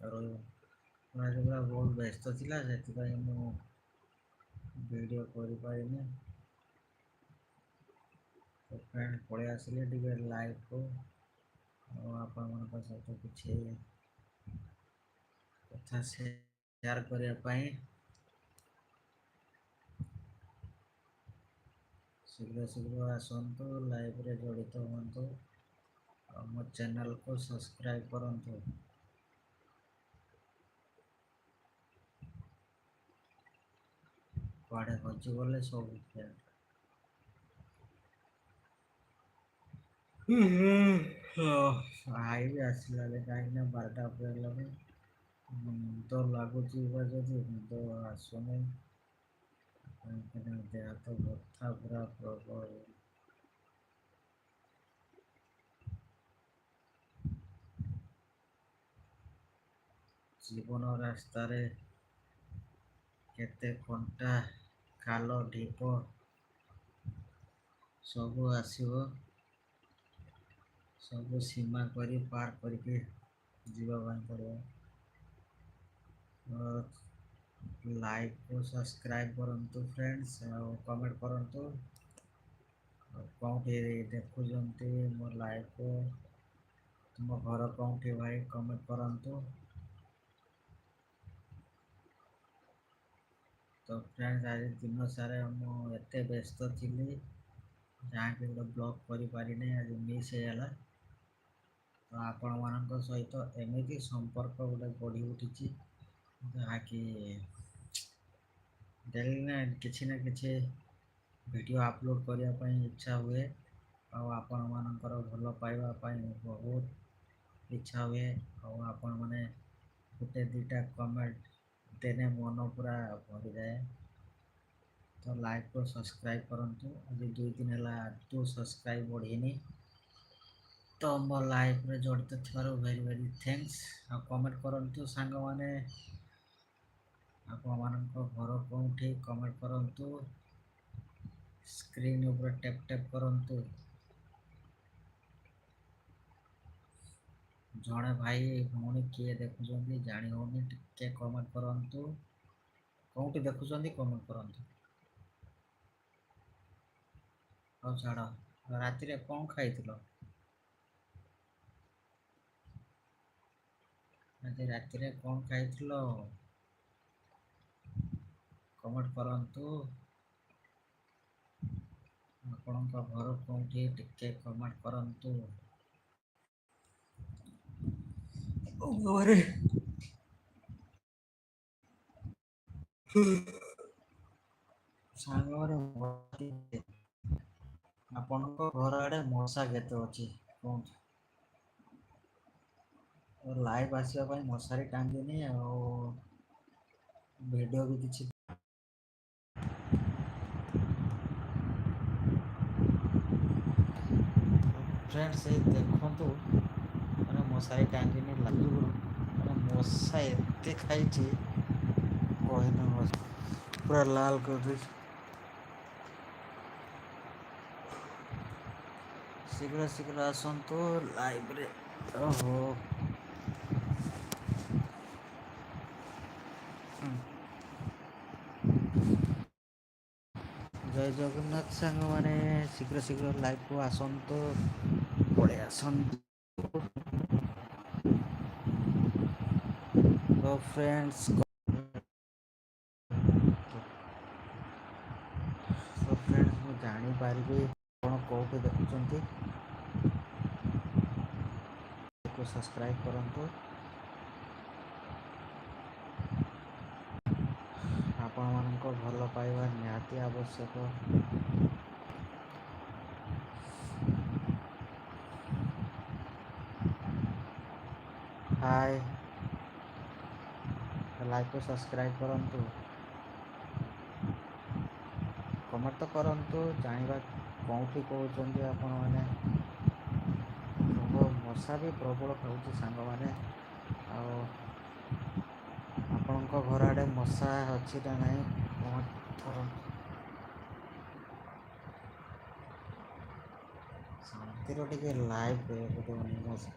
ଆଜି ପୁରା ବହୁତ ବ୍ୟସ୍ତ ଥିଲା, ସେଥିପାଇଁ ମୁଁ ଭିଡ଼ିଓ କରିପାରିନି। ତ ଫ୍ରେଣ୍ଡ ପଳେଇ ଆସିଲି ଟିକେ ଲାଇଭକୁ, ଆଉ ଆପଣମାନଙ୍କ ସହିତ କିଛି କଥା ସେୟାର କରିବା ପାଇଁ। ଶୀଘ୍ର ଶୀଘ୍ର ଆସନ୍ତୁ, ଲାଇଭରେ ଜଡ଼ିତ ହୁଅନ୍ତୁ, ଆଉ ମୋ ଚ୍ୟାନେଲକୁ ସବସ୍କ୍ରାଇବ୍ କରନ୍ତୁ। କୁଆଡ଼େ ହଜିଗଲେ ସବୁ ଫ୍ରେଣ୍ଡ। ଭାଇ ବି ଆସିଲାଣି, କାହିଁକିନା 12ଟା ଉପରେ ହେଲାଣି। ନିଦ ଲାଗୁଛି ବା, ଯଦି ନିଦ ଆସୁନି, କାହିଁକିନା ଦେହ ହାତ ବଥା ପୁରା ପ୍ରବଳ। ଜୀବନ ରାସ୍ତାରେ କେତେ କଣ୍ଟା, ଖାଲ, ଢିପ ସବୁ ଆସିବ, ସବୁ ସୀମା କରି ପାର କରିକି ଯିବା ପାଇଁ ପଡ଼ିବ। ଲାଇଭକୁ ସବସ୍କ୍ରାଇବ୍ କରନ୍ତୁ ଫ୍ରେଣ୍ଡସ୍, ଆଉ କମେଣ୍ଟ କରନ୍ତୁ। ଆଉ କେଉଁଠି ଦେଖୁଛନ୍ତି ମୋ ଲାଇଭକୁ, ତୁମ ଘର କେଉଁଠି ଭାଇ କମେଣ୍ଟ କରନ୍ତୁ। ତ ଫ୍ରେଣ୍ଡ, ଆଜି ଦିନ ସାରା ମୁଁ ଏତେ ବ୍ୟସ୍ତ ଥିଲି, ଯାହାକି ଗୋଟେ ବ୍ଲଗ୍ କରିପାରିନି, ଆଜି ମିସ୍ ହେଇଗଲା। ତ ଆପଣମାନଙ୍କ ସହିତ ଏମିତି ସମ୍ପର୍କ ଗୋଟେ ଗଢ଼ି ଉଠିଛି, ଯାହାକି ଡେଲି କିଛି ନା କିଛି ଭିଡ଼ିଓ ଅପଲୋଡ଼ କରିବା ପାଇଁ ଇଚ୍ଛା ହୁଏ, ଆଉ ଆପଣମାନଙ୍କର ଭଲ ପାଇବା ପାଇଁ ବହୁତ ଇଚ୍ଛା ହୁଏ, ଆଉ ଆପଣମାନେ ଗୋଟେ ଦୁଇଟା କମେଣ୍ଟ ଦେଲେ ମନ ପୁରା ଭରିଯାଏ। ତ ଲାଇଭକୁ ସବସ୍କ୍ରାଇବ୍ କରନ୍ତୁ। ଆଜି 2 ଦିନ ହେଲା ସବସ୍କ୍ରାଇବ୍ ବଢ଼ିନି, ତ ମୋ ଲାଇଭରେ ଜଡ଼ିତ ଥିବାରୁ ଭେରି ଭେରି ଥ୍ୟାଙ୍କସ୍। ଆଉ କମେଣ୍ଟ କରନ୍ତୁ ସାଙ୍ଗମାନେ, ଆପଣମାନଙ୍କ ଘର କେଉଁଠି କମେଣ୍ଟ କରନ୍ତୁ। ସ୍କ୍ରିନ୍ ଉପରେ ଟ୍ୟାପ୍ ଟ୍ୟାପ୍ କରନ୍ତୁ। ଜଣେ ଭାଇ ଭଉଣୀ କିଏ ଦେଖୁଛନ୍ତି ଜାଣି ହେଉନି, ଟିକେ କମେଣ୍ଟ କରନ୍ତୁ। କେଉଁଠି ଦେଖୁଛନ୍ତି କମେଣ୍ଟ କରନ୍ତୁ। ହଉ ଛାଡ଼, ରାତିରେ କ'ଣ ଖାଇଥିଲ? ଆଜି ରାତିରେ କ'ଣ ଖାଇଥିଲ? କମେଣ୍ଟ କରନ୍ତୁ। ଆପଣଙ୍କ ଘର କେଉଁଠି ଟିକେ କମେଣ୍ଟ କରନ୍ତୁ। ଘରେ ସାଙ୍ଗରେ ଆପଣଙ୍କ ଘର ଆଡ଼େ ମଶା କେତେ ଅଛି କୁହନ୍ତୁ? ଲାଇଭ୍ ଆସିବା ପାଇଁ ମଶାରୀ ଟାଙ୍ଗିନି, ଆଉ ଭିଡ଼ିଓ ବି କିଛି ଫ୍ରେଣ୍ଡ ସେଇ ଦେଖନ୍ତୁ, ମାନେ ମଶାରୀ ଟାଙ୍ଗିନି ଲାଗିବ, ମାନେ ମଶା ଏତେ ଖାଇଛି କହିଲେ ପୁରା ଲାଲ କରିଦେଇଛି। ଶୀଘ୍ର ଶୀଘ୍ର ଆସନ୍ତୁ ଲାଇଭରେ। ଓହୋ, ଜୟ ଜଗନ୍ନାଥ ସାଙ୍ଗମାନେ, ଶୀଘ୍ର ଶୀଘ୍ର ଲାଇଭକୁ ଆସନ୍ତୁ, ପଳେଇ ଆସନ୍ତୁ। ତ ଫ୍ରେଣ୍ଡସ୍, ମୁଁ ଜାଣିପାରିବି ଆପଣ କେଉଁଠି ଦେଖୁଛନ୍ତି। ସବସ୍କ୍ରାଇବ୍ କରନ୍ତୁ। ଆପଣମାନଙ୍କ ଭଲ ପାଇବା ନିହାତି ଆବଶ୍ୟକ। ହାଏ, ଲାଇଭକୁ ସବସ୍କ୍ରାଇବ୍ କରନ୍ତୁ, କମେଣ୍ଟ ତ କରନ୍ତୁ, ଜାଣିବା କେଉଁଠି କହୁଛନ୍ତି ଆପଣମାନେ। ମଶା ବି ପ୍ରବଳ ଖାଉଛି ସାଙ୍ଗମାନେ। ଆଉ ଆପଣଙ୍କ ଘର ଆଡ଼େ ମଶା ଅଛି ନା ନାହିଁ କମେଣ୍ଟ କରନ୍ତୁ। ଶାନ୍ତିରେ ଟିକେ ଲାଇଭ୍ କରିବାକୁ ଦେଉନି ମଶା।